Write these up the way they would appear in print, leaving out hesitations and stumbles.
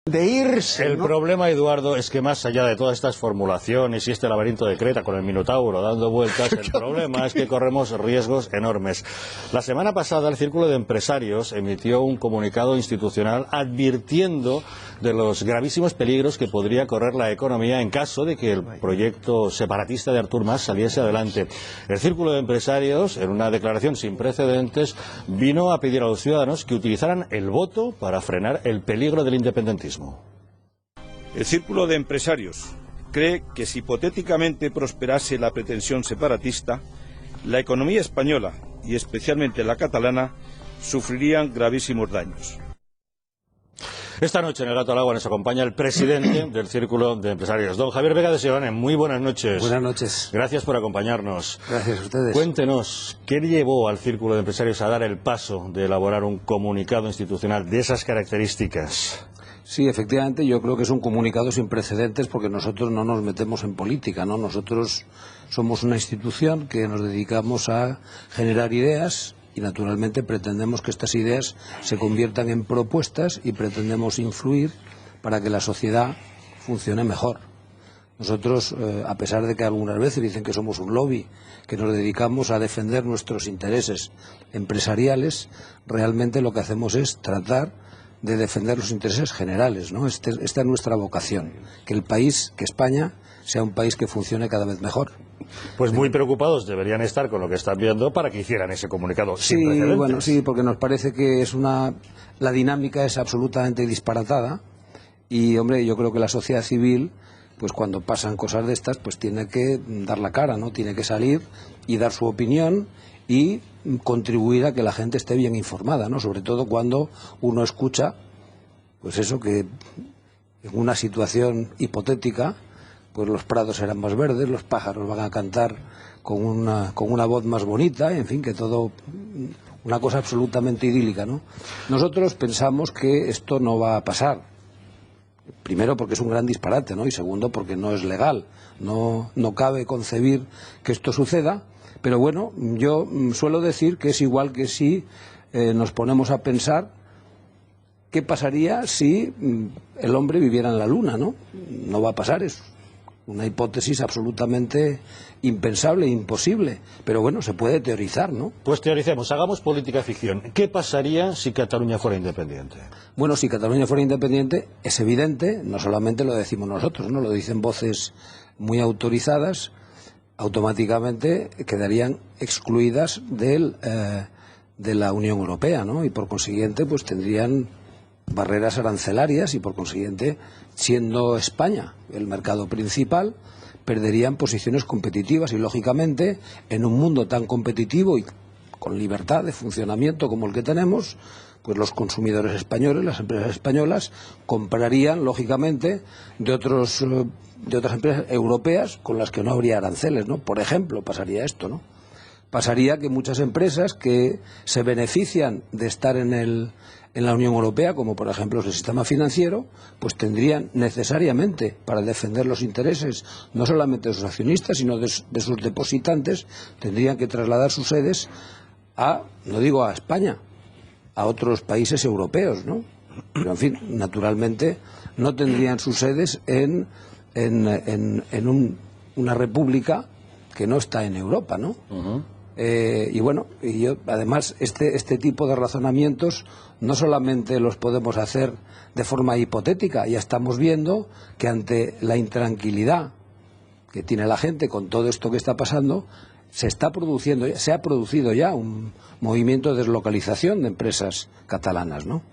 de irse, El ¿no? problema, Eduardo, es que más allá de todas estas formulaciones y este laberinto de Creta con el Minotauro dando vueltas, el problema es que corremos riesgos enormes. La semana pasada el Círculo de Empresarios emitió un comunicado institucional advirtiendo de los gravísimos peligros que podría correr la economía en caso de que el proyecto separatista de Artur Mas saliese adelante. El Círculo de Empresarios, en una declaración sin precedentes, vino a pedir a los ciudadanos que utilizaran el voto para frenar el peligro del independentismo. El Círculo de Empresarios cree que si hipotéticamente prosperase la pretensión separatista, la economía española, y especialmente la catalana, sufrirían gravísimos daños. Esta noche en El Gato al Agua nos acompaña el presidente del Círculo de Empresarios, don Javier Vega de Seoane. Muy buenas noches. Buenas noches. Gracias por acompañarnos. Gracias a ustedes. Cuéntenos, ¿qué llevó al Círculo de Empresarios a dar el paso de elaborar un comunicado institucional de esas características? Sí, efectivamente, yo creo que es un comunicado sin precedentes porque nosotros no nos metemos en política, ¿no? Nosotros somos una institución que nos dedicamos a generar ideas y naturalmente pretendemos que estas ideas se conviertan en propuestas y pretendemos influir para que la sociedad funcione mejor. Nosotros, a pesar de que algunas veces dicen que somos un lobby, que nos dedicamos a defender nuestros intereses empresariales, realmente lo que hacemos es tratar de defender los intereses generales, ¿no? Esta es nuestra vocación, que el país, que España, sea un país que funcione cada vez mejor. Pues muy preocupados deberían estar con lo que están viendo para que hicieran ese comunicado sin precedentes. Bueno, sí, porque nos parece que la dinámica es absolutamente disparatada y, hombre, yo creo que la sociedad civil, pues cuando pasan cosas de estas, pues tiene que dar la cara, ¿no? Tiene que salir y dar su opinión y contribuir a que la gente esté bien informada, ¿no? Sobre todo cuando uno escucha, pues eso, que en una situación hipotética, pues los prados serán más verdes, los pájaros van a cantar con una voz más bonita, en fin, que todo una cosa absolutamente idílica, ¿no? Nosotros pensamos que esto no va a pasar. Primero porque es un gran disparate, ¿no? Y segundo porque no es legal. No cabe concebir que esto suceda. Pero bueno, yo suelo decir que es igual que si nos ponemos a pensar qué pasaría si el hombre viviera en la luna, ¿no? No va a pasar eso. Una hipótesis absolutamente impensable e imposible. Pero bueno, se puede teorizar, ¿no? Pues teoricemos, hagamos política ficción. ¿Qué pasaría si Cataluña fuera independiente? Bueno, si Cataluña fuera independiente, es evidente, no solamente lo decimos nosotros, ¿no? Lo dicen voces muy autorizadas, automáticamente quedarían excluidas de la Unión Europea, ¿no? Y por consiguiente pues tendrían barreras arancelarias y por consiguiente, siendo España el mercado principal, perderían posiciones competitivas y lógicamente en un mundo tan competitivo y con libertad de funcionamiento como el que tenemos, pues los consumidores españoles, las empresas españolas comprarían lógicamente de otras empresas europeas con las que no habría aranceles, ¿no? Por ejemplo, pasaría esto, ¿no? Pasaría que muchas empresas que se benefician de estar en la Unión Europea, como por ejemplo el sistema financiero, pues tendrían necesariamente, para defender los intereses no solamente de sus accionistas, sino de sus depositantes, tendrían que trasladar sus sedes no digo a España, a otros países europeos, ¿no? Pero en fin, naturalmente no tendrían sus sedes en una república que no está en Europa, ¿no? Y bueno, además este tipo de razonamientos no solamente los podemos hacer de forma hipotética, ya estamos viendo que ante la intranquilidad que tiene la gente con todo esto que está pasando, se ha producido ya un movimiento de deslocalización de empresas catalanas, ¿no?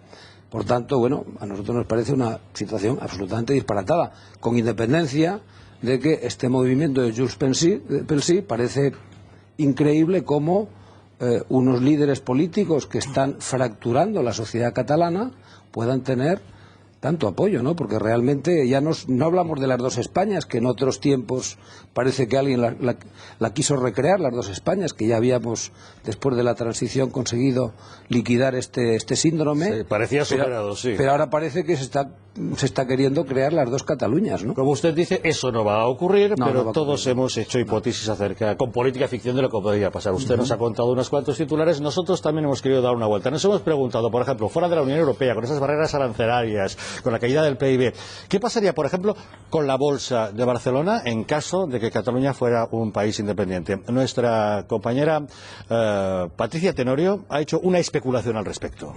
Por tanto, bueno, a nosotros nos parece una situación absolutamente disparatada, con independencia de que este movimiento de Junts pel Sí parece increíble cómo unos líderes políticos que están fracturando la sociedad catalana puedan tener tanto apoyo, ¿no? Porque realmente ya no hablamos de las dos Españas, que en otros tiempos parece que alguien la quiso recrear, las dos Españas, que ya habíamos, después de la transición, conseguido liquidar este síndrome. Sí, parecía superado, sí. Pero ahora parece que se está se está queriendo crear las dos Cataluñas, ¿no? Como usted dice, eso no va a ocurrir, No, pero no va a todos ocurrir. hemos hecho hipótesis acerca, con política ficción, de lo que podría pasar. Usted nos ha contado unos cuantos titulares, nosotros también hemos querido dar una vuelta. Nos hemos preguntado, por ejemplo, fuera de la Unión Europea, con esas barreras arancelarias, con la caída del PIB, ¿qué pasaría, por ejemplo, con la Bolsa de Barcelona en caso de que Cataluña fuera un país independiente? Nuestra compañera Patricia Tenorio ha hecho una especulación al respecto.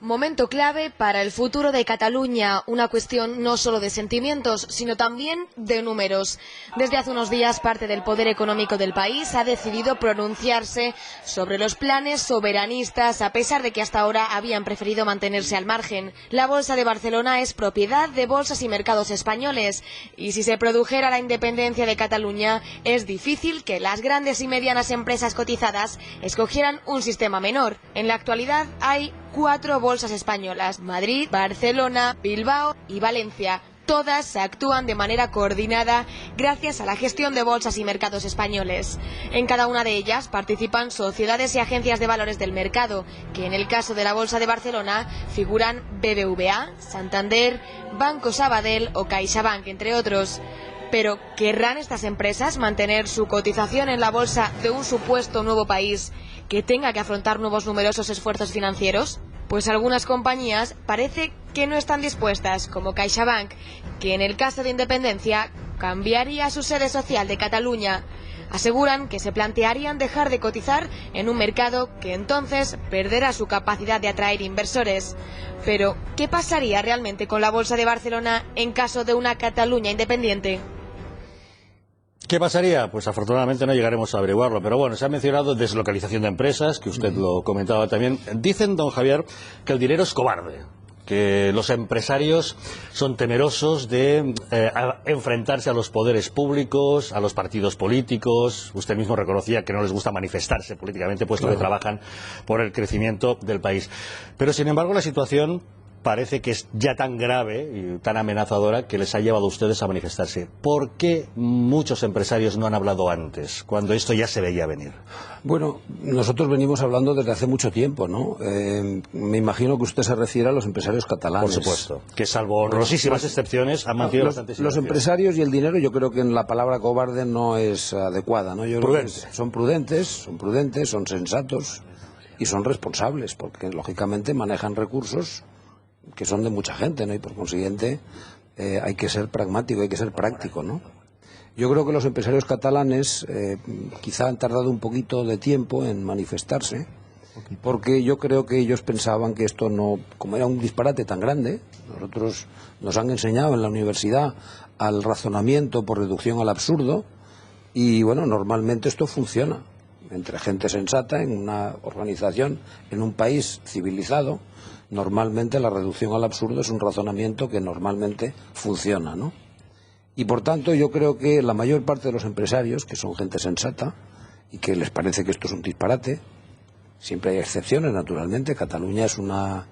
Momento clave para el futuro de Cataluña, una cuestión no solo de sentimientos, sino también de números. Desde hace unos días, parte del poder económico del país ha decidido pronunciarse sobre los planes soberanistas, a pesar de que hasta ahora habían preferido mantenerse al margen. La Bolsa de Barcelona es propiedad de bolsas y mercados españoles, y si se produjera la independencia de Cataluña, es difícil que las grandes y medianas empresas cotizadas escogieran un sistema menor. En la actualidad hay 4 bolsas españolas: Madrid, Barcelona, Bilbao y Valencia. Todas actúan de manera coordinada gracias a la gestión de bolsas y mercados españoles. En cada una de ellas participan sociedades y agencias de valores del mercado, que en el caso de la Bolsa de Barcelona figuran BBVA, Santander, Banco Sabadell o CaixaBank, entre otros. Pero, ¿querrán estas empresas mantener su cotización en la bolsa de un supuesto nuevo país que tenga que afrontar nuevos numerosos esfuerzos financieros? Pues algunas compañías parece que no están dispuestas, como CaixaBank, que en el caso de independencia cambiaría su sede social de Cataluña. Aseguran que se plantearían dejar de cotizar en un mercado que entonces perderá su capacidad de atraer inversores. Pero, ¿qué pasaría realmente con la Bolsa de Barcelona en caso de una Cataluña independiente? ¿Qué pasaría? Pues afortunadamente no llegaremos a averiguarlo, pero bueno, se ha mencionado deslocalización de empresas, que usted lo comentaba también. Dicen, don Javier, que el dinero es cobarde, que los empresarios son temerosos de enfrentarse a los poderes públicos, a los partidos políticos. Usted mismo reconocía que no les gusta manifestarse políticamente, puesto que trabajan por el crecimiento del país. Pero, sin embargo, la situación parece que es ya tan grave y tan amenazadora que les ha llevado a ustedes a manifestarse. ¿Por qué muchos empresarios no han hablado antes, cuando esto ya se veía venir? Bueno, nosotros venimos hablando desde hace mucho tiempo, ¿no? Me imagino que usted se refiere a los empresarios catalanes. Por supuesto, que salvo honrosísimas excepciones han mantenido bastante silencio. Los empresarios y el dinero, yo creo que en la palabra cobarde no es adecuada, ¿no? Yo creo que son prudentes, son sensatos y son responsables, porque lógicamente manejan recursos que son de mucha gente, ¿no? Y por consiguiente hay que ser pragmático, hay que ser práctico, ¿no? Yo creo que los empresarios catalanes quizá han tardado un poquito de tiempo en manifestarse, porque yo creo que ellos pensaban que esto no, como era un disparate tan grande, nosotros nos han enseñado en la universidad al razonamiento por reducción al absurdo, y bueno, normalmente esto funciona entre gente sensata en una organización, en un país civilizado. Normalmente la reducción al absurdo es un razonamiento que normalmente funciona, ¿no? Y por tanto yo creo que la mayor parte de los empresarios, que son gente sensata y que les parece que esto es un disparate, siempre hay excepciones, naturalmente. Cataluña es una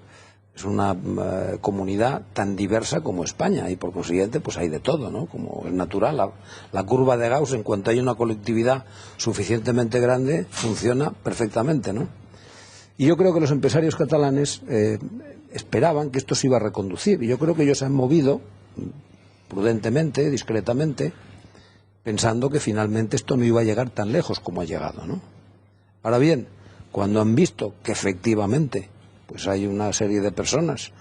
comunidad tan diversa como España, y por consiguiente pues hay de todo, ¿no? Como es natural, la curva de Gauss, en cuanto hay una colectividad suficientemente grande, funciona perfectamente, ¿no? Y yo creo que los empresarios catalanes esperaban que esto se iba a reconducir, y yo creo que ellos se han movido prudentemente, discretamente, pensando que finalmente esto no iba a llegar tan lejos como ha llegado, ¿no? Ahora bien, cuando han visto que efectivamente pues hay una serie de personas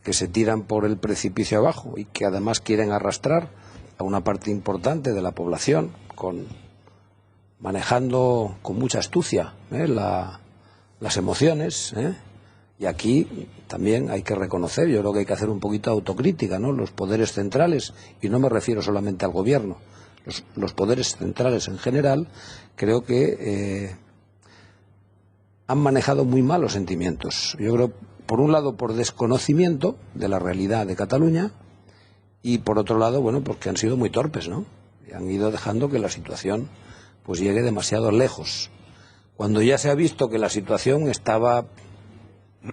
que se tiran por el precipicio abajo y que además quieren arrastrar a una parte importante de la población, manejando con mucha astucia las emociones, y aquí también hay que reconocer, yo creo que hay que hacer un poquito de autocrítica, ¿no? Los poderes centrales, y no me refiero solamente al gobierno, los poderes centrales en general, creo que han manejado muy mal los sentimientos. Yo creo, por un lado, por desconocimiento de la realidad de Cataluña, y por otro lado, bueno, porque han sido muy torpes, ¿no? Y han ido dejando que la situación pues llegue demasiado lejos. Cuando ya se ha visto que la situación estaba,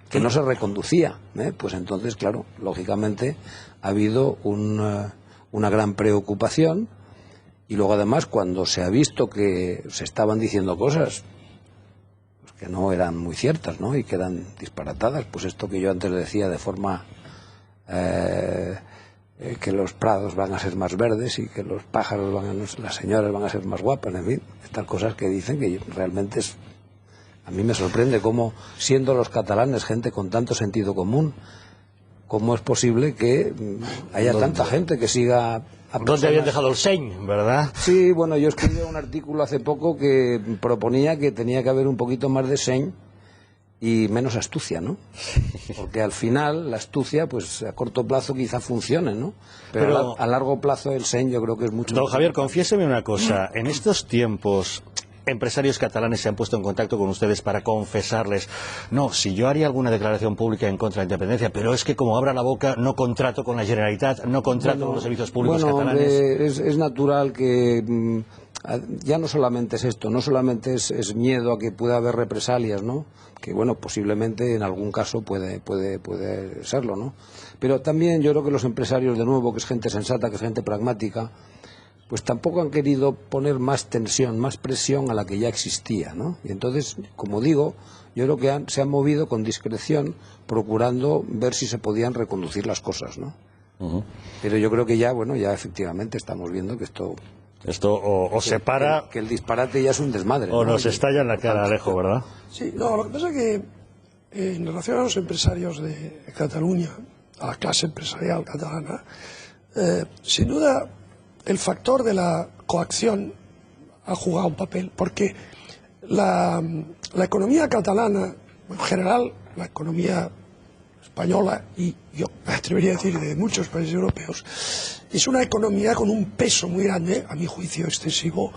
que no se reconducía, pues entonces, claro, lógicamente ha habido una gran preocupación, y luego además cuando se ha visto que se estaban diciendo cosas pues que no eran muy ciertas, ¿no? Y que eran disparatadas, pues esto que yo antes decía de forma que los prados van a ser más verdes y que los pájaros las señoras van a ser más guapas, en fin, estas cosas que dicen que realmente a mí me sorprende cómo, siendo los catalanes gente con tanto sentido común, cómo es posible que haya tanta gente que siga a personas... ¿Dónde habían dejado el seny, verdad? Sí, bueno, yo escribí un artículo hace poco que proponía que tenía que haber un poquito más de seny y menos astucia, ¿no? Porque al final la astucia, pues a corto plazo quizá funcione, ¿no? Pero a largo plazo el seny yo creo que es mucho... Don Javier, confiéseme una cosa. En estos tiempos, empresarios catalanes se han puesto en contacto con ustedes para confesarles: no, si yo haría alguna declaración pública en contra de la independencia, pero es que como abra la boca no contrato con la Generalitat, no contrato con los servicios públicos catalanes. Es natural que... ya no solamente es esto, no solamente es miedo a que pueda haber represalias, ¿no? Que bueno, posiblemente en algún caso puede serlo, ¿no? Pero también yo creo que los empresarios, de nuevo, que es gente sensata, que es gente pragmática, pues tampoco han querido poner más tensión, más presión a la que ya existía, ¿no? Y entonces, como digo, yo creo que se han movido con discreción, procurando ver si se podían reconducir las cosas, ¿no? Pero yo creo que ya, bueno, ya efectivamente estamos viendo que esto se para... Que el disparate ya es un desmadre, o ¿no? nos estalla en la cara, Alejo, ¿verdad? Sí, no, lo que pasa es que en relación a los empresarios de Cataluña, a la clase empresarial catalana, sin duda el factor de la coacción ha jugado un papel, porque la economía catalana, en general la economía española, y yo me atrevería a decir de muchos países europeos, es una economía con un peso muy grande, a mi juicio excesivo,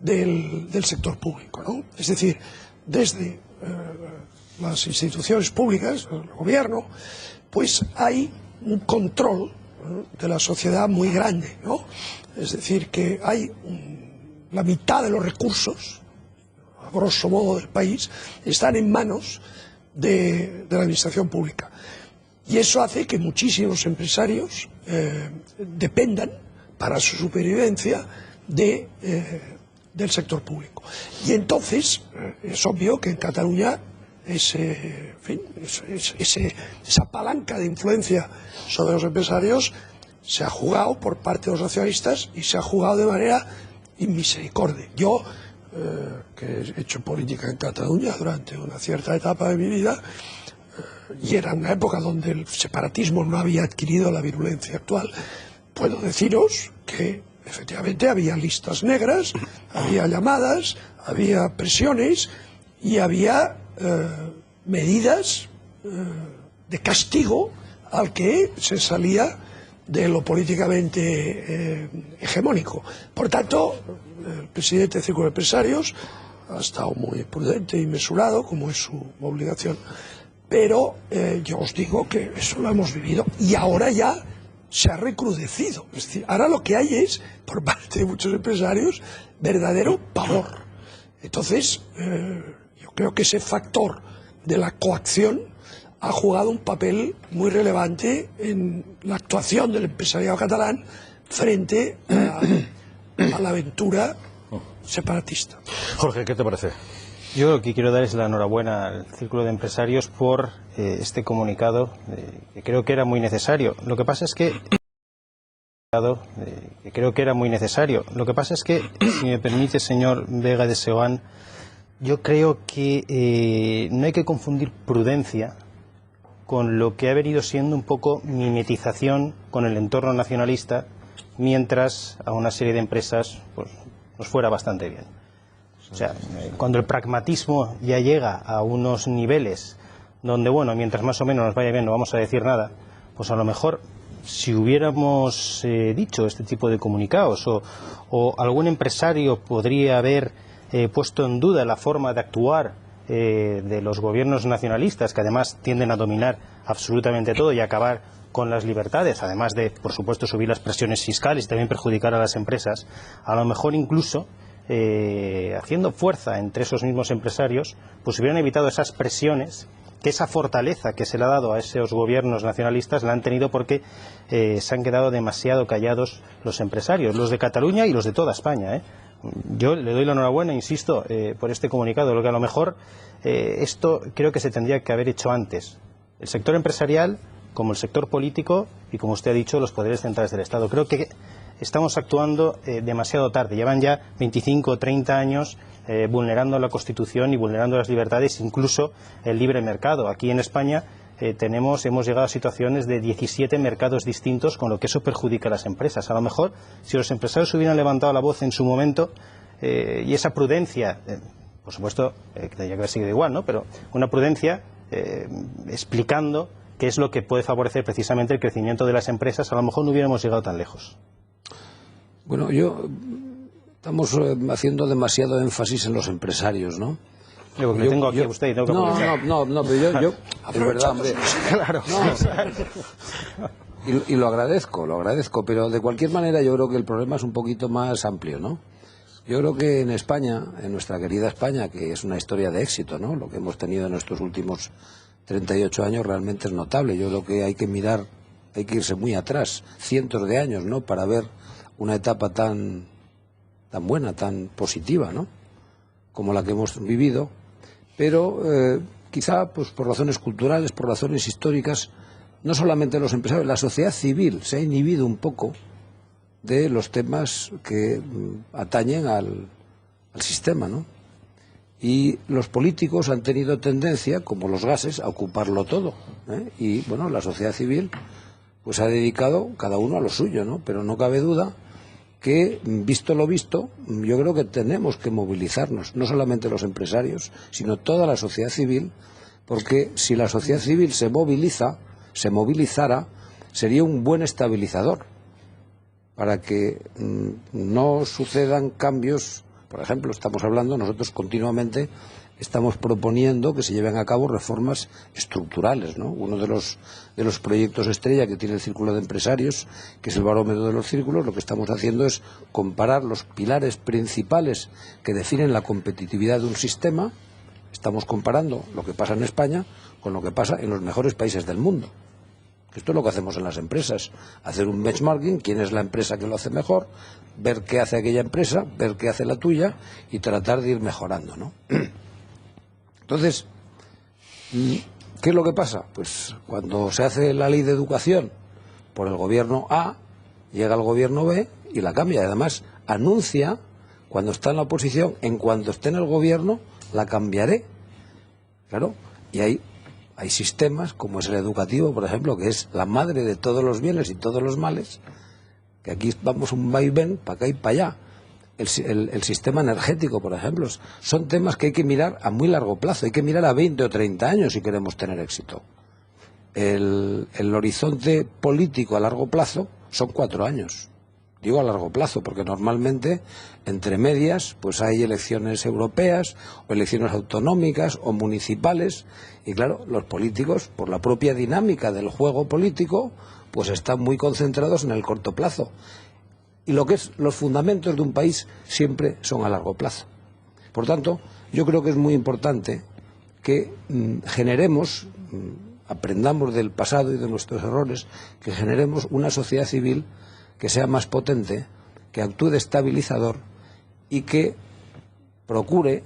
del sector público, ¿no? Es decir, desde las instituciones públicas, el gobierno, pues hay un control, ¿no?, de la sociedad muy grande, ¿no? Es decir, que hay la mitad de los recursos, a grosso modo, del país, están en manos de la administración pública. Y eso hace que muchísimos empresarios dependan para su supervivencia del sector público. Y entonces es obvio que en Cataluña esa palanca de influencia sobre los empresarios se ha jugado por parte de los nacionalistas, y se ha jugado de manera inmisericordia. Yo, que he hecho política en Cataluña durante una cierta etapa de mi vida, y era una época donde el separatismo no había adquirido la virulencia actual, puedo deciros que efectivamente había listas negras, había llamadas, había presiones y había medidas de castigo al que se salía de lo políticamente hegemónico. Por tanto, el presidente del Círculo de Empresarios ha estado muy prudente y mesurado, como es su obligación. Pero yo os digo que eso lo hemos vivido, y ahora ya se ha recrudecido. Es decir, ahora lo que hay es, por parte de muchos empresarios, verdadero pavor. Entonces, yo creo que ese factor de la coacción ha jugado un papel muy relevante en la actuación del empresariado catalán frente a la aventura separatista. Jorge, ¿qué te parece? Yo lo que quiero dar es la enhorabuena al Círculo de Empresarios por este comunicado, que creo que era muy necesario. Lo que pasa es que si me permite, señor Vega de Seoane, yo creo que no hay que confundir prudencia con lo que ha venido siendo un poco mimetización con el entorno nacionalista, mientras a una serie de empresas pues nos fuera bastante bien. O sea, cuando el pragmatismo ya llega a unos niveles donde, bueno, mientras más o menos nos vaya bien no vamos a decir nada, pues a lo mejor si hubiéramos dicho este tipo de comunicados, o algún empresario podría haber puesto en duda la forma de actuar de los gobiernos nacionalistas, que además tienden a dominar absolutamente todo y acabar con las libertades, además de, por supuesto, subir las presiones fiscales y también perjudicar a las empresas, a lo mejor incluso haciendo fuerza entre esos mismos empresarios, pues hubieran evitado esas presiones, que esa fortaleza que se le ha dado a esos gobiernos nacionalistas la han tenido porque se han quedado demasiado callados los empresarios, los de Cataluña y los de toda España. Yo le doy la enhorabuena, insisto, por este comunicado, lo que a lo mejor esto creo que se tendría que haber hecho antes. El sector empresarial como el sector político y, como usted ha dicho, los poderes centrales del Estado. Creo que estamos actuando demasiado tarde. Llevan ya 25 o 30 años vulnerando la Constitución y vulnerando las libertades, incluso el libre mercado. Aquí en España hemos llegado a situaciones de 17 mercados distintos, con lo que eso perjudica a las empresas. A lo mejor, si los empresarios hubieran levantado la voz en su momento, y esa prudencia, por supuesto, que tendría que haber seguido igual, ¿no? Pero una prudencia explicando qué es lo que puede favorecer precisamente el crecimiento de las empresas, a lo mejor no hubiéramos llegado tan lejos. Bueno, estamos haciendo demasiado énfasis en los empresarios, ¿no? Yo tengo aquí a usted y tengo que no, pero yo es verdad, hombre. Claro. Y lo agradezco, pero de cualquier manera yo creo que el problema es un poquito más amplio, ¿no? Yo creo que en España, en nuestra querida España, que es una historia de éxito, ¿no? Lo que hemos tenido en estos últimos 38 años realmente es notable. Yo creo que hay que mirar, hay que irse muy atrás, cientos de años, ¿no? Para ver una etapa tan buena, tan positiva, ¿no? Como la que hemos vivido. Pero quizá pues por razones culturales, por razones históricas, no solamente los empresarios, la sociedad civil se ha inhibido un poco de los temas que atañen al sistema, ¿no? Y los políticos han tenido tendencia, como los gases, a ocuparlo todo, ¿eh? Y bueno, la sociedad civil pues ha dedicado cada uno a lo suyo, ¿no? Pero no cabe duda que, visto lo visto, yo creo que tenemos que movilizarnos, no solamente los empresarios, sino toda la sociedad civil, porque si la sociedad civil se movilizara, sería un buen estabilizador para que no sucedan cambios. Por ejemplo, nosotros continuamente estamos proponiendo que se lleven a cabo reformas estructurales, ¿no? Uno de los proyectos estrella que tiene el Círculo de Empresarios, que es el barómetro de los círculos, lo que estamos haciendo es comparar los pilares principales que definen la competitividad de un sistema. Estamos comparando lo que pasa en España con lo que pasa en los mejores países del mundo. Esto es lo que hacemos en las empresas, hacer un benchmarking, quién es la empresa que lo hace mejor, ver qué hace aquella empresa, ver qué hace la tuya y tratar de ir mejorando, ¿no? Entonces, ¿qué es lo que pasa? Pues cuando se hace la ley de educación por el gobierno A, llega el gobierno B y la cambia. Además, anuncia, cuando está en la oposición, en cuanto esté en el gobierno, la cambiaré. Claro, y hay sistemas, como es el educativo, por ejemplo, que es la madre de todos los bienes y todos los males, que aquí vamos un vaivén para acá y para allá. El sistema energético, por ejemplo, son temas que hay que mirar a muy largo plazo, hay que mirar a 20 o 30 años si queremos tener éxito. El horizonte político a largo plazo son 4 años. Digo a largo plazo, porque normalmente entre medias pues hay elecciones europeas o elecciones autonómicas o municipales, y claro, los políticos, por la propia dinámica del juego político, pues están muy concentrados en el corto plazo. Y lo que es los fundamentos de un país siempre son a largo plazo. Por tanto, yo creo que es muy importante que aprendamos del pasado y de nuestros errores, que generemos una sociedad civil que sea más potente, que actúe de estabilizador y que procure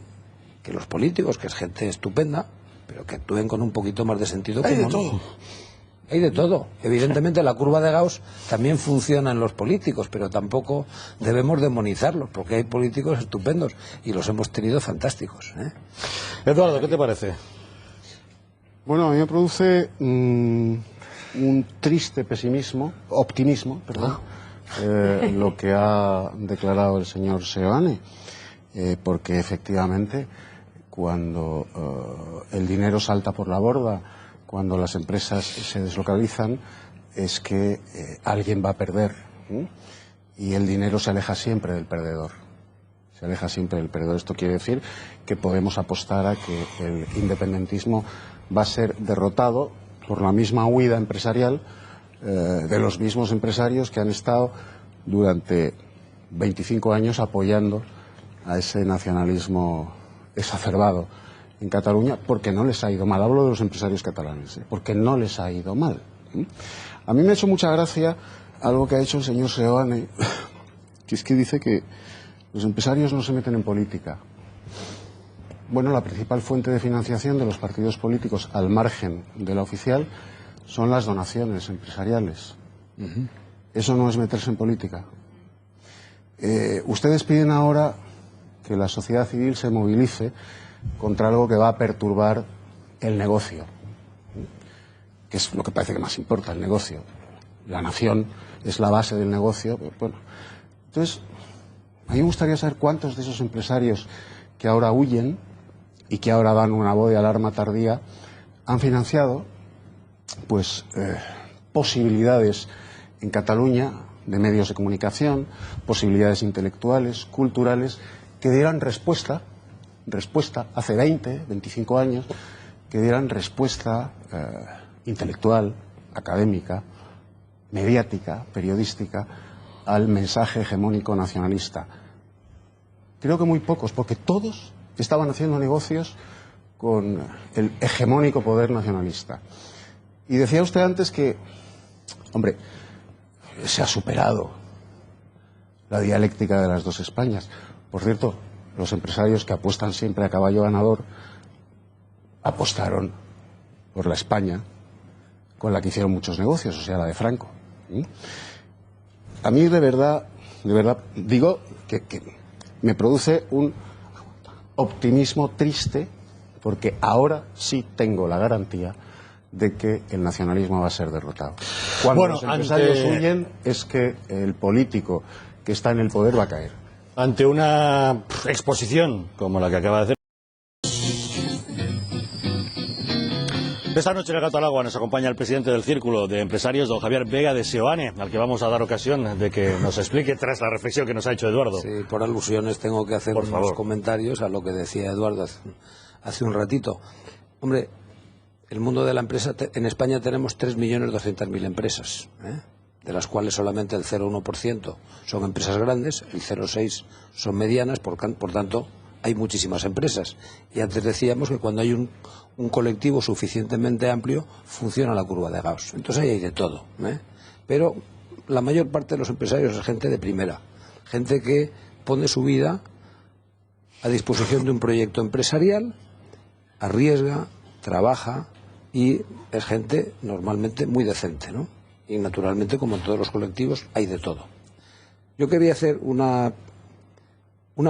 que los políticos, que es gente estupenda, pero que actúen con un poquito más de sentido común. Hay de todo. Hay de todo. Evidentemente la curva de Gauss también funciona en los políticos, pero tampoco debemos demonizarlos, porque hay políticos estupendos y los hemos tenido fantásticos, ¿eh? Eduardo, ¿qué te parece? Bueno, a mí me produce un triste optimismo, lo que ha declarado el señor Seoane, porque efectivamente cuando el dinero salta por la borda, cuando las empresas se deslocalizan, es que alguien va a perder, ¿sí? Y el dinero se aleja siempre del perdedor. Esto quiere decir que podemos apostar a que el independentismo va a ser derrotado por la misma huida empresarial de los mismos empresarios que han estado durante 25 años apoyando a ese nacionalismo exacerbado en Cataluña, porque no les ha ido mal. Hablo de los empresarios catalanes, porque no les ha ido mal. A mí me ha hecho mucha gracia algo que ha hecho el señor Seoane, que es que dice que los empresarios no se meten en política. Bueno, la principal fuente de financiación de los partidos políticos, al margen de la oficial, son las donaciones empresariales. Eso no es meterse en política. Ustedes piden ahora que la sociedad civil se movilice contra algo que va a perturbar el negocio, que es lo que parece que más importa, el negocio. La nación es la base del negocio. Bueno, entonces, a mí me gustaría saber cuántos de esos empresarios que ahora huyen y que ahora dan una voz de alarma tardía han financiado pues posibilidades en Cataluña de medios de comunicación, posibilidades intelectuales, culturales, que dieran respuesta hace 20, 25 años, que dieran respuesta intelectual, académica, mediática, periodística, al mensaje hegemónico nacionalista. Creo que muy pocos, porque todos estaban haciendo negocios con el hegemónico poder nacionalista. Y decía usted antes que, hombre, se ha superado la dialéctica de las dos Españas. Por cierto, los empresarios que apuestan siempre a caballo ganador apostaron por la España con la que hicieron muchos negocios, o sea, la de Franco. A mí de verdad digo que me produce un optimismo triste, porque ahora sí tengo la garantía de que el nacionalismo va a ser derrotado. Cuando los empresarios huyen es que el político que está en el poder va a caer. Ante una exposición como la que acaba de hacer. Esta noche en el Gato al Agua nos acompaña el presidente del Círculo de Empresarios, don Javier Vega de Seoane, al que vamos a dar ocasión de que nos explique tras la reflexión que nos ha hecho Eduardo. Sí, por alusiones tengo que hacer unos comentarios a lo que decía Eduardo hace un ratito. Hombre, el mundo de la empresa, en España tenemos 3.200.000 empresas, de las cuales solamente el 0,1% son empresas grandes, el 0,6% son medianas, por tanto hay muchísimas empresas. Y antes decíamos que cuando hay un colectivo suficientemente amplio funciona la curva de Gauss. Entonces ahí hay de todo, pero la mayor parte de los empresarios es gente de primera, gente que pone su vida a disposición de un proyecto empresarial, arriesga, trabaja y es gente normalmente muy decente, ¿no? Y naturalmente, como en todos los colectivos, hay de todo. Yo quería hacer una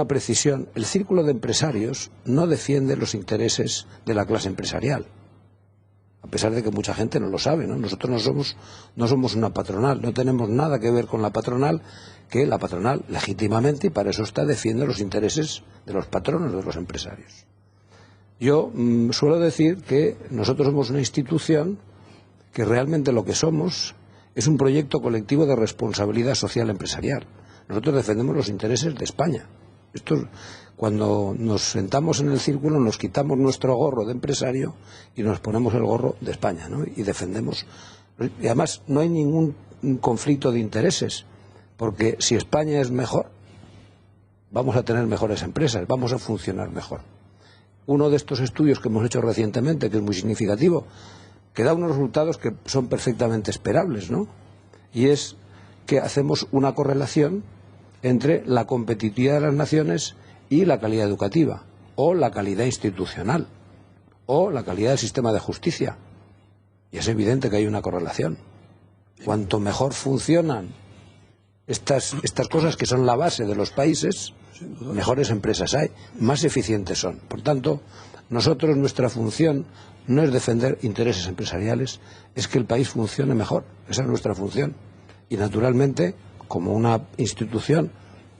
precisión. El Círculo de Empresarios no defiende los intereses de la clase empresarial, a pesar de que mucha gente no lo sabe, ¿no? Nosotros no somos una patronal, no tenemos nada que ver con la patronal, que la patronal legítimamente, y para eso está, defiende los intereses de los patronos de los empresarios. Yo suelo decir que nosotros somos una institución que realmente lo que somos es un proyecto colectivo de responsabilidad social empresarial. Nosotros defendemos los intereses de España. Cuando nos sentamos en el círculo nos quitamos nuestro gorro de empresario y nos ponemos el gorro de España, ¿no? Y defendemos. Y además no hay ningún conflicto de intereses, porque si España es mejor, vamos a tener mejores empresas, vamos a funcionar mejor. Uno de estos estudios que hemos hecho recientemente, que es muy significativo, que da unos resultados que son perfectamente esperables, ¿no? Y es que hacemos una correlación entre la competitividad de las naciones y la calidad educativa, o la calidad institucional, o la calidad del sistema de justicia. Y es evidente que hay una correlación. Cuanto mejor funcionan estas cosas que son la base de los países, mejores empresas hay, más eficientes son. Por tanto, nuestra función no es defender intereses empresariales, es que el país funcione mejor. Esa es nuestra función. Y naturalmente, como una institución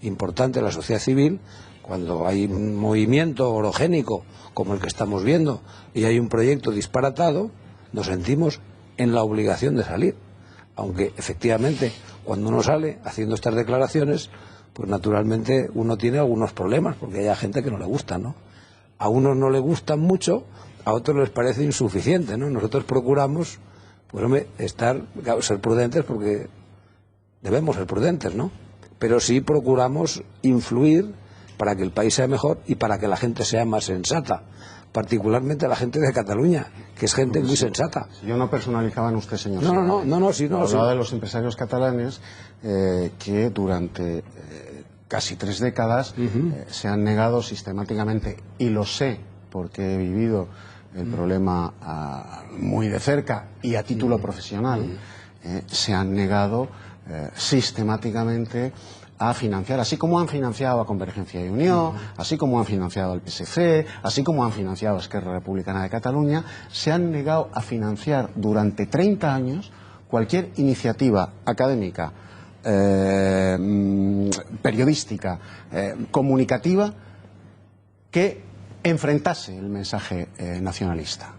importante de la sociedad civil, cuando hay un movimiento orogénico como el que estamos viendo y hay un proyecto disparatado, nos sentimos en la obligación de salir. Aunque efectivamente cuando uno sale haciendo estas declaraciones, pues naturalmente uno tiene algunos problemas, porque hay gente que no le gusta, ¿no? A unos no le gustan mucho, a otros les parece insuficiente, ¿no? Nosotros procuramos, pues hombre, ser prudentes, porque debemos ser prudentes, ¿no? Pero sí procuramos influir para que el país sea mejor y para que la gente sea más sensata, particularmente la gente de Cataluña, que es gente muy sensata. Yo no personalizaba en usted, señor. No. Hablaba de los empresarios catalanes que durante casi 3 décadas se han negado sistemáticamente, y lo sé porque he vivido el problema muy de cerca y a título profesional, se han negado sistemáticamente a financiar, así como han financiado a Convergencia y Unió, así como han financiado al PSC, así como han financiado a Esquerra Republicana de Cataluña, se han negado a financiar durante 30 años cualquier iniciativa académica, periodística, comunicativa que enfrentase el mensaje nacionalista.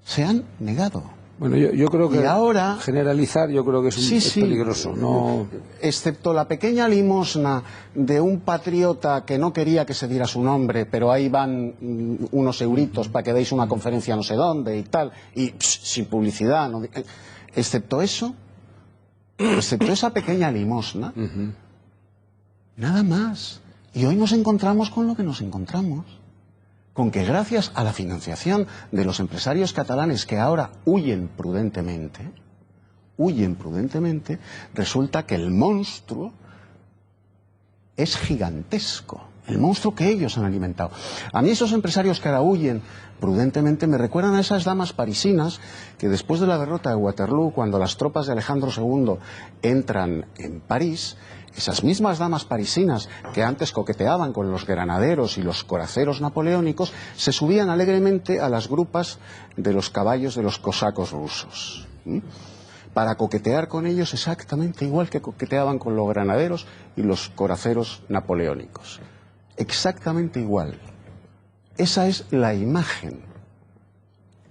Se han negado. Bueno, yo creo que y ahora, generalizar yo creo que es peligroso. No... Excepto la pequeña limosna de un patriota que no quería que se diera su nombre, pero ahí van unos euritos para que deis una conferencia no sé dónde y tal, y sin publicidad. No, excepto eso, excepto esa pequeña limosna, nada más. Y hoy nos encontramos con lo que nos encontramos. Con que gracias a la financiación de los empresarios catalanes que ahora huyen prudentemente, resulta que el monstruo es gigantesco. El monstruo que ellos han alimentado. A mí esos empresarios que ahora huyen prudentemente me recuerdan a esas damas parisinas que después de la derrota de Waterloo, cuando las tropas de Alejandro II entran en París, esas mismas damas parisinas que antes coqueteaban con los granaderos y los coraceros napoleónicos, se subían alegremente a las grupas de los caballos de los cosacos rusos, para coquetear con ellos exactamente igual que coqueteaban con los granaderos y los coraceros napoleónicos. Exactamente igual. Esa es la imagen.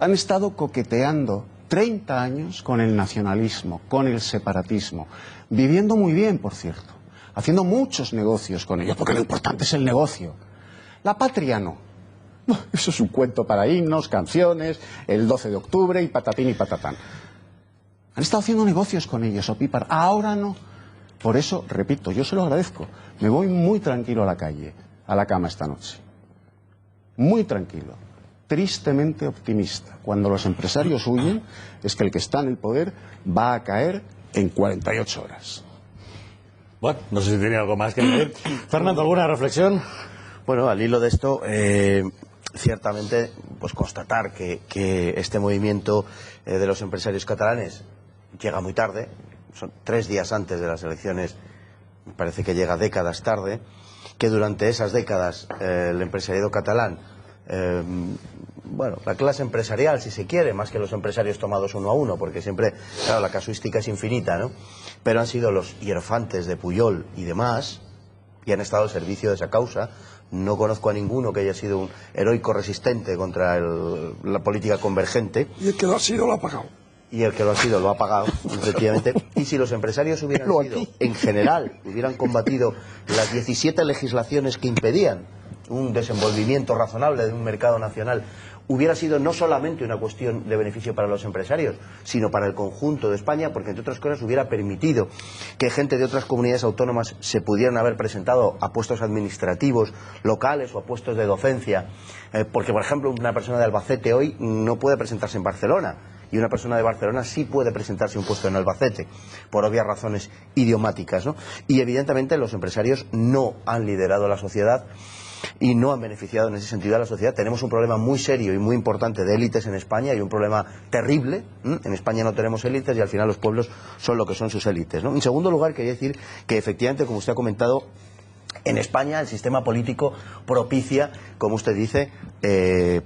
Han estado coqueteando 30 años con el nacionalismo, con el separatismo, viviendo muy bien, por cierto, haciendo muchos negocios con ellos, porque lo importante es el negocio. La patria no. Eso es un cuento para himnos, canciones, el 12 de octubre y patatín y patatán. Han estado haciendo negocios con ellos, opípar. Ahora no. Por eso, repito, yo se lo agradezco. Me voy muy tranquilo a la calle, a la cama esta noche. Muy tranquilo. Tristemente optimista. Cuando los empresarios huyen, es que el que está en el poder va a caer en 48 horas. Bueno, no sé si tiene algo más que decir. Fernando, ¿alguna reflexión? Bueno, al hilo de esto, ciertamente, pues constatar que este movimiento de los empresarios catalanes llega muy tarde, son 3 días antes de las elecciones, me parece que llega décadas tarde, que durante esas décadas el empresariado catalán, bueno, la clase empresarial, si se quiere, más que los empresarios tomados uno a uno, porque siempre, claro, la casuística es infinita, ¿no? Pero han sido los hierofantes de Pujol y demás, y han estado al servicio de esa causa. No conozco a ninguno que haya sido un heroico resistente contra la política convergente. Y el que lo ha sido lo ha pagado. Y el que lo ha sido lo ha pagado, efectivamente. Y si los empresarios hubieran sido, en general, hubieran combatido las 17 legislaciones que impedían un desenvolvimiento razonable de un mercado nacional, hubiera sido no solamente una cuestión de beneficio para los empresarios, sino para el conjunto de España, porque entre otras cosas hubiera permitido que gente de otras comunidades autónomas se pudieran haber presentado a puestos administrativos locales o a puestos de docencia, porque por ejemplo una persona de Albacete hoy no puede presentarse en Barcelona, y una persona de Barcelona sí puede presentarse a un puesto en Albacete, por obvias razones idiomáticas, ¿no? Y evidentemente los empresarios no han liderado la sociedad y no han beneficiado en ese sentido a la sociedad. Tenemos un problema muy serio y muy importante de élites en España, y un problema terrible. En España no tenemos élites y al final los pueblos son lo que son sus élites, ¿no? En segundo lugar, quería decir que efectivamente, como usted ha comentado, en España el sistema político propicia, como usted dice,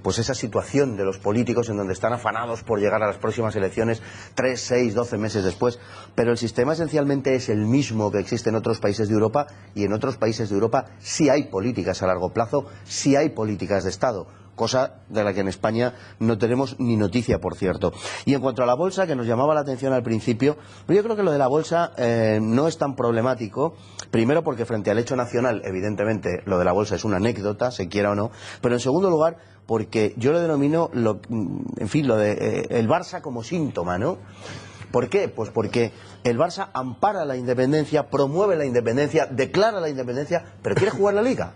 pues esa situación de los políticos en donde están afanados por llegar a las próximas elecciones 3, 6, 12 meses después, pero el sistema esencialmente es el mismo que existe en otros países de Europa, y en otros países de Europa sí hay políticas a largo plazo, sí hay políticas de Estado, cosa de la que en España no tenemos ni noticia, por cierto. Y en cuanto a la bolsa, que nos llamaba la atención al principio, yo creo que lo de la bolsa no es tan problemático, primero porque frente al hecho nacional, evidentemente, lo de la bolsa es una anécdota, se quiera o no, pero en segundo lugar, porque yo lo denomino, lo de el Barça como síntoma, ¿no? ¿Por qué? Pues porque el Barça ampara la independencia, promueve la independencia, declara la independencia, pero quiere jugar la Liga.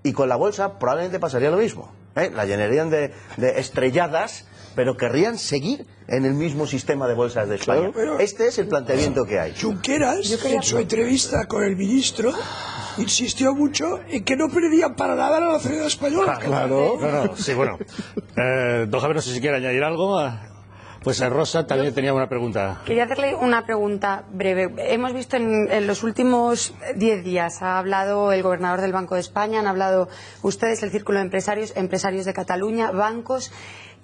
Y con la bolsa probablemente pasaría lo mismo. La llenarían de estrelladas, pero querrían seguir en el mismo sistema de bolsas de España. Claro, este es el planteamiento que hay. Junqueras, en su entrevista con el ministro, insistió mucho en que no perdían para nada la nacionalidad española. Claro, no, sí, bueno. Don Javier, no sé si quiere añadir algo. Pues Rosa también tenía una pregunta. Quería hacerle una pregunta breve. Hemos visto en los últimos 10 días, ha hablado el gobernador del Banco de España, han hablado ustedes, el Círculo de Empresarios de Cataluña, bancos,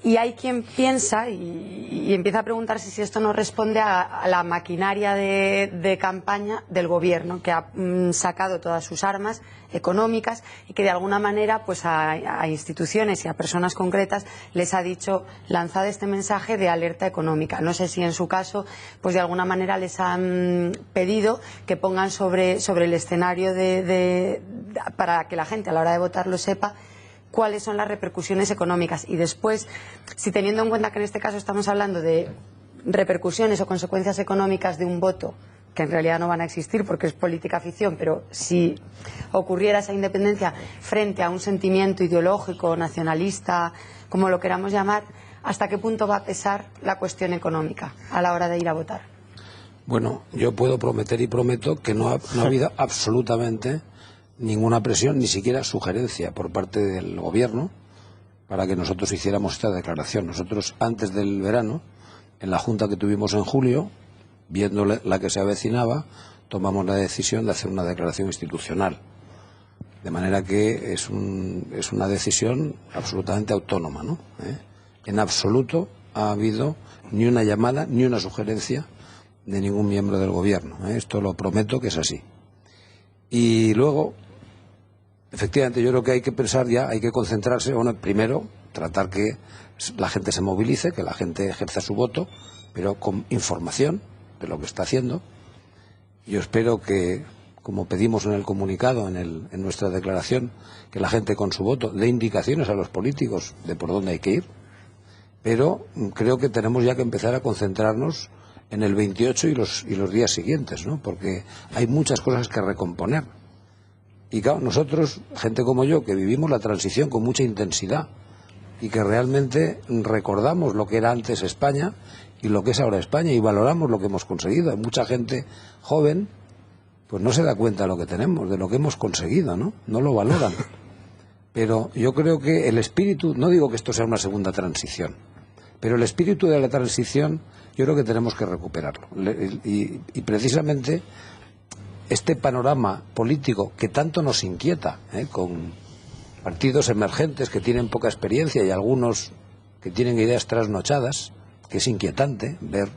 y hay quien piensa y empieza a preguntarse si esto no responde a la maquinaria de campaña del gobierno, que ha sacado todas sus armas económicas y que de alguna manera pues a instituciones y a personas concretas les ha dicho: lanzad este mensaje de alerta económica. No sé si en su caso pues de alguna manera les han pedido que pongan sobre el escenario para que la gente a la hora de votar lo sepa cuáles son las repercusiones económicas. Y después, si teniendo en cuenta que en este caso estamos hablando de repercusiones o consecuencias económicas de un voto, que en realidad no van a existir porque es política ficción, pero si ocurriera esa independencia frente a un sentimiento ideológico, nacionalista, como lo queramos llamar, ¿hasta qué punto va a pesar la cuestión económica a la hora de ir a votar? Bueno, yo puedo prometer y prometo que no ha habido absolutamente ninguna presión, ni siquiera sugerencia por parte del gobierno para que nosotros hiciéramos esta declaración. Nosotros, antes del verano, en la junta que tuvimos en julio, viendo la que se avecinaba, tomamos la decisión de hacer una declaración institucional. De manera que es una decisión absolutamente autónoma, ¿no? En absoluto ha habido ni una llamada ni una sugerencia de ningún miembro del gobierno. Esto lo prometo que es así. Y luego, efectivamente, yo creo que hay que pensar ya, hay que concentrarse, bueno, primero, tratar que la gente se movilice, que la gente ejerza su voto, pero con información de lo que está haciendo. Yo espero que, como pedimos en el comunicado, en nuestra declaración, que la gente con su voto dé indicaciones a los políticos de por dónde hay que ir, pero creo que tenemos ya que empezar a concentrarnos en el 28 y los días siguientes, ¿no? Porque hay muchas cosas que recomponer. Y claro, nosotros, gente como yo, que vivimos la transición con mucha intensidad y que realmente recordamos lo que era antes España y lo que es ahora España y valoramos lo que hemos conseguido. Hay mucha gente joven, pues no se da cuenta de lo que tenemos, de lo que hemos conseguido, ¿no? No lo valoran. Pero yo creo que el espíritu, no digo que esto sea una segunda transición, pero el espíritu de la transición yo creo que tenemos que recuperarlo. Y precisamente este panorama político que tanto nos inquieta, con partidos emergentes que tienen poca experiencia y algunos que tienen ideas trasnochadas, que es inquietante ver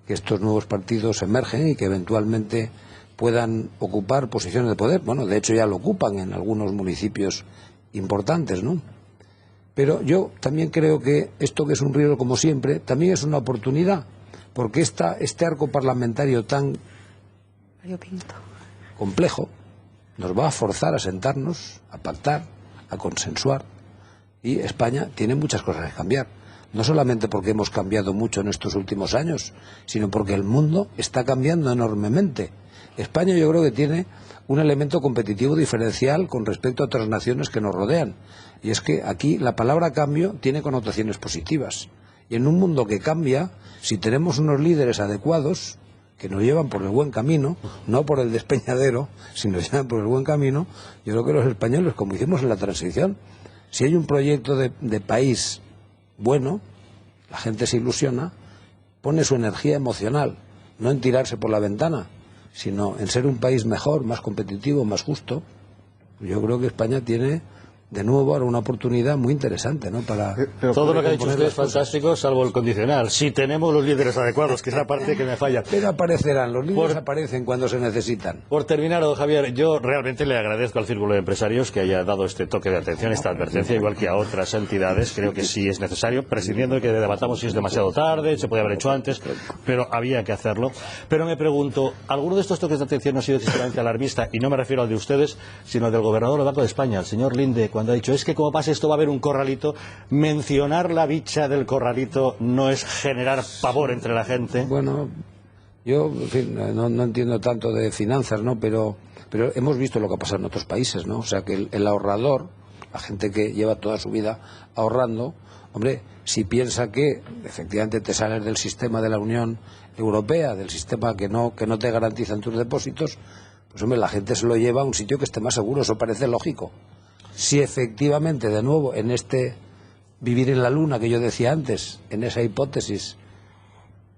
que estos nuevos partidos emergen y que eventualmente puedan ocupar posiciones de poder. Bueno, de hecho ya lo ocupan en algunos municipios importantes, ¿no? Pero yo también creo que esto, que es un riesgo como siempre, también es una oportunidad, porque este arco parlamentario tan complejo nos va a forzar a sentarnos, a pactar, a consensuar, y España tiene muchas cosas que cambiar, no solamente porque hemos cambiado mucho en estos últimos años, sino porque el mundo está cambiando enormemente. España yo creo que tiene un elemento competitivo diferencial con respecto a otras naciones que nos rodean, y es que aquí la palabra cambio tiene connotaciones positivas, y en un mundo que cambia, si tenemos unos líderes adecuados que nos llevan por el buen camino, no por el despeñadero, sino nos llevan por el buen camino, yo creo que los españoles, como hicimos en la transición, si hay un proyecto de país bueno, la gente se ilusiona, pone su energía emocional, no en tirarse por la ventana, sino en ser un país mejor, más competitivo, más justo. Yo creo que España tiene de nuevo ahora una oportunidad muy interesante, ¿no? Para todo lo que ha dicho usted es fantástico, salvo el condicional. Si tenemos los líderes adecuados, que es la parte que me falla. Pero aparecerán, los líderes aparecen cuando se necesitan. Por terminar, don Javier, yo realmente le agradezco al Círculo de Empresarios que haya dado este toque de atención, esta advertencia, igual que a otras entidades. Creo que sí es necesario, prescindiendo de que debatamos si es demasiado tarde, se podía haber hecho antes, pero había que hacerlo. Pero me pregunto, ¿alguno de estos toques de atención no ha sido excesivamente alarmista? Y no me refiero al de ustedes, sino al del gobernador del Banco de España, el señor Linde, cuando ha dicho, es que como pase esto va a haber un corralito. Mencionar la bicha del corralito no es generar pavor entre la gente. Bueno, yo en fin, no entiendo tanto de finanzas, ¿no? Pero hemos visto lo que ha pasado en otros países, ¿no? O sea que el ahorrador, la gente que lleva toda su vida ahorrando, hombre, si piensa que efectivamente te sales del sistema de la Unión Europea, del sistema que no te garantizan tus depósitos, pues hombre, la gente se lo lleva a un sitio que esté más seguro, eso parece lógico. Si efectivamente, de nuevo, en este vivir en la luna que yo decía antes, en esa hipótesis,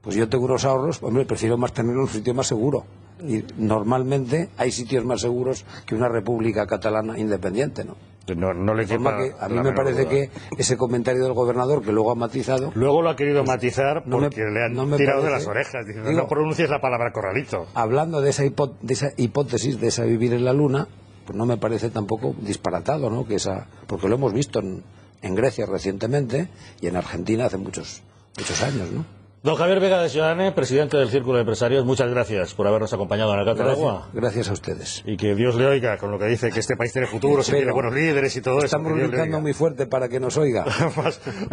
pues yo tengo unos ahorros, hombre, prefiero más tener un sitio más seguro. Y normalmente hay sitios más seguros que una república catalana independiente, ¿no? No le quepa que a mí la me menor parece duda. que ese comentario del gobernador, que luego ha matizado... Luego lo ha querido matizar porque le han tirado de parece, las orejas, diciendo, digo, no pronuncies la palabra corralito. Hablando de esa hipótesis, de esa vivir en la luna, pues no me parece tampoco disparatado, ¿no? Porque lo hemos visto en Grecia recientemente y en Argentina hace muchos años, ¿no? Don Javier Vega de Seoane, presidente del Círculo de Empresarios, muchas gracias por habernos acompañado en el Gato del Agua. Gracias a ustedes. Y que Dios le oiga con lo que dice que este país tiene futuro, se tiene buenos líderes y todo eso. Estamos gritando muy fuerte para que nos oiga.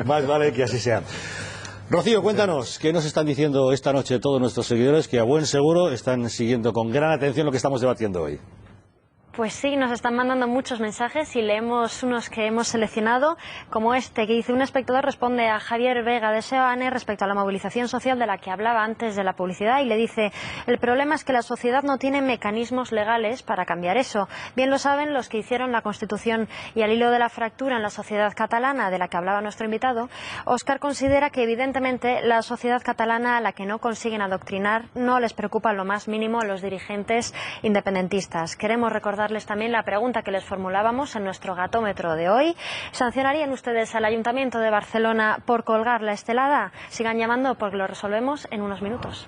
más vale que así sea. Rocío, cuéntanos, ¿qué nos están diciendo esta noche todos nuestros seguidores que a buen seguro están siguiendo con gran atención lo que estamos debatiendo hoy? Pues sí, nos están mandando muchos mensajes y leemos unos que hemos seleccionado, como este, que dice: un espectador responde a Javier Vega de Seoane respecto a la movilización social de la que hablaba antes de la publicidad y le dice: el problema es que la sociedad no tiene mecanismos legales para cambiar eso. Bien lo saben los que hicieron la Constitución. Y al hilo de la fractura en la sociedad catalana de la que hablaba nuestro invitado, Óscar considera que evidentemente la sociedad catalana, a la que no consiguen adoctrinar, no les preocupa lo más mínimo a los dirigentes independentistas. Queremos recordarles también la pregunta que les formulábamos en nuestro gatómetro de hoy. ¿Sancionarían ustedes al Ayuntamiento de Barcelona por colgar la estelada? Sigan llamando porque lo resolvemos en unos minutos.